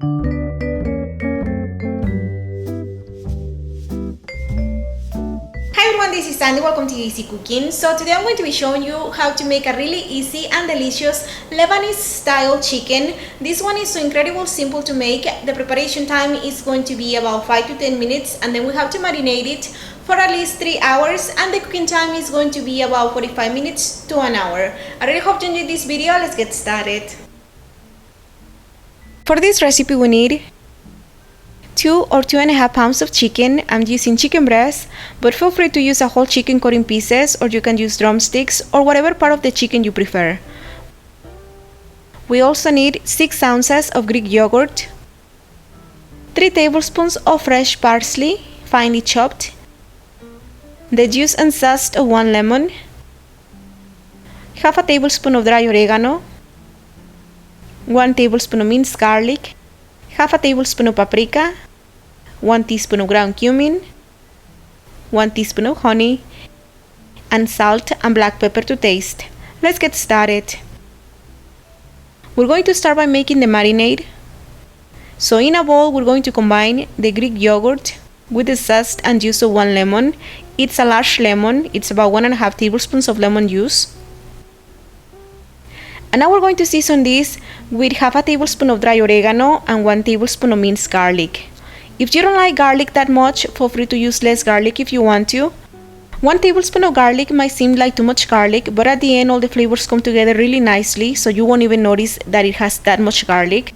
Hi everyone, this is Sandy. Welcome to Easy Cooking. So today I'm going to be showing you how to make a really easy and delicious Lebanese style chicken. This one is so incredible simple to make. The preparation time is going to be about 5 to 10 minutes, and then we have to marinate it for at least 3 hours, and the cooking time is going to be about 45 minutes to an hour. I really hope you enjoyed this video. Let's get started. For this recipe we need 2 or 2.5 pounds of chicken. I'm using chicken breast, but feel free to use a whole chicken cut in pieces, or you can use drumsticks or whatever part of the chicken you prefer. We also need 6 ounces of Greek yogurt, 3 tablespoons of fresh parsley, finely chopped, the juice and zest of 1 lemon, half a tablespoon of dry oregano, 1 tablespoon of minced garlic, half a tablespoon of paprika, 1 teaspoon of ground cumin, 1 teaspoon of honey, and salt and black pepper to taste. Let's get started. We're going to start by making the marinade. So in a bowl we're going to combine the Greek yogurt with the zest and juice of 1 lemon. It's a large lemon, it's about 1.5 tablespoons of lemon juice. And now we're going to season this with half a tablespoon of dry oregano and 1 tablespoon of minced garlic. If you don't like garlic that much, feel free to use less garlic if you want to. 1 tablespoon of garlic might seem like too much garlic, but at the end all the flavors come together really nicely, so you won't even notice that it has that much garlic.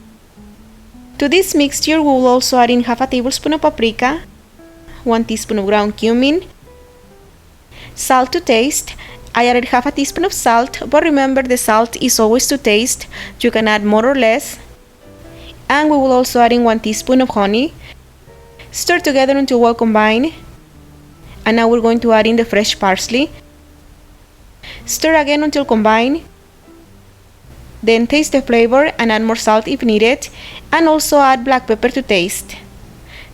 To this mixture we will also add in half a tablespoon of paprika, 1 teaspoon of ground cumin, salt to taste. I added half a teaspoon of salt, but remember the salt is always to taste. You can add more or less. And we will also add in 1 teaspoon of honey. Stir together until well combined. And now we're going to add in the fresh parsley. Stir again until combined. Then taste the flavor and add more salt if needed. And also add black pepper to taste.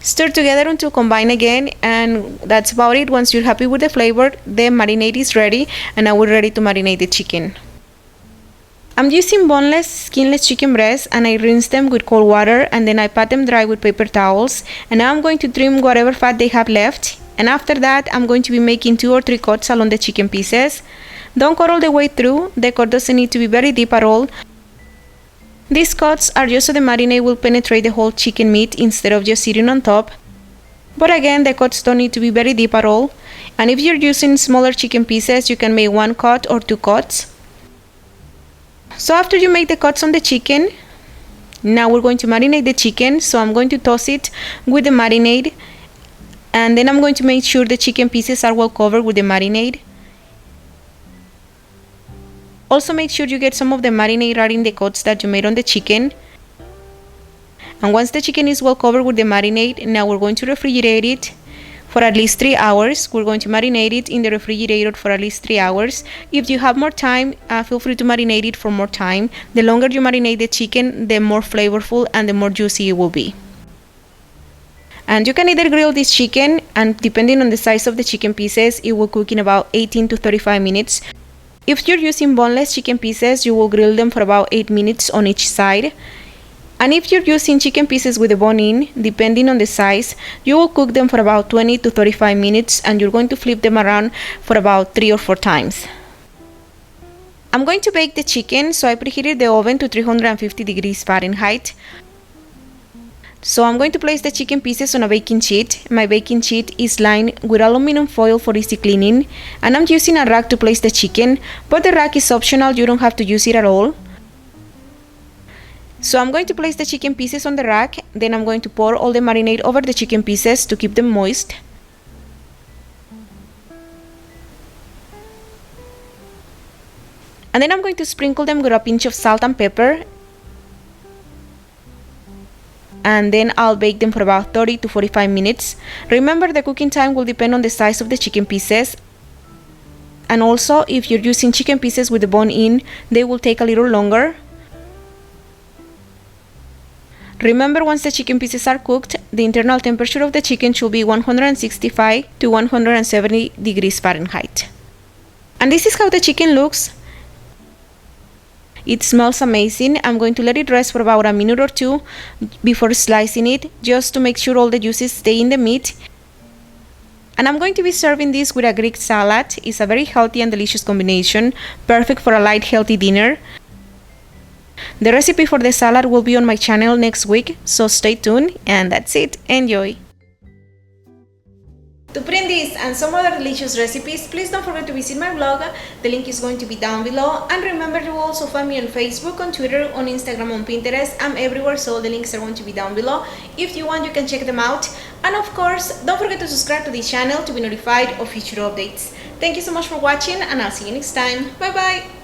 Stir together until combined again, and that's about it. Once you're happy with the flavor, the marinade is ready, and now we're ready to marinate the chicken. I'm using boneless, skinless chicken breasts, and I rinse them with cold water, and then I pat them dry with paper towels. And now I'm going to trim whatever fat they have left, and after that I'm going to be making 2 or 3 cuts along the chicken pieces. Don't cut all the way through. The cut doesn't need to be very deep at all. These cuts are just so the marinade will penetrate the whole chicken meat instead of just sitting on top. But again, the cuts don't need to be very deep at all. And if you're using smaller chicken pieces, you can make 1 cut or 2 cuts. So after you make the cuts on the chicken, now we're going to marinate the chicken. So I'm going to toss it with the marinade, and then I'm going to make sure the chicken pieces are well covered with the marinade. Also make sure you get some of the marinade right in the cuts that you made on the chicken. And once the chicken is well covered with the marinade, now we're going to refrigerate it for at least 3 hours. We're going to marinate it in the refrigerator for at least 3 hours. If you have more time, feel free to marinate it for more time. The longer you marinate the chicken, the more flavorful and the more juicy it will be. And you can either grill this chicken, and depending on the size of the chicken pieces, it will cook in about 18 to 35 minutes. If you're using boneless chicken pieces, you will grill them for about 8 minutes on each side. And if you're using chicken pieces with a bone in, depending on the size, you will cook them for about 20 to 35 minutes, and you're going to flip them around for about 3 or 4 times. I'm going to bake the chicken, so I preheated the oven to 350 degrees Fahrenheit. So I'm going to place the chicken pieces on a baking sheet. My baking sheet is lined with aluminum foil for easy cleaning, and I'm using a rack to place the chicken, but the rack is optional, you don't have to use it at all. So I'm going to place the chicken pieces on the rack, then I'm going to pour all the marinade over the chicken pieces to keep them moist. And then I'm going to sprinkle them with a pinch of salt and pepper. And then I'll bake them for about 30 to 45 minutes. Remember, the cooking time will depend on the size of the chicken pieces. And also, if you're using chicken pieces with the bone in, they will take a little longer. Remember, once the chicken pieces are cooked, the internal temperature of the chicken should be 165 to 170 degrees Fahrenheit. And this is how the chicken looks. It smells amazing. I'm going to let it rest for about a minute or two before slicing it, just to make sure all the juices stay in the meat. And I'm going to be serving this with a Greek salad. It's a very healthy and delicious combination, perfect for a light, healthy dinner. The recipe for the salad will be on my channel next week, so stay tuned, and that's it. Enjoy! To print this and some other delicious recipes, please don't forget to visit my blog. The link is going to be down below. And remember to also find me on Facebook, on Twitter, on Instagram, on Pinterest. I'm everywhere, so the links are going to be down below. If you want, you can check them out. And of course, don't forget to subscribe to this channel to be notified of future updates. Thank you so much for watching, and I'll see you next time. Bye bye!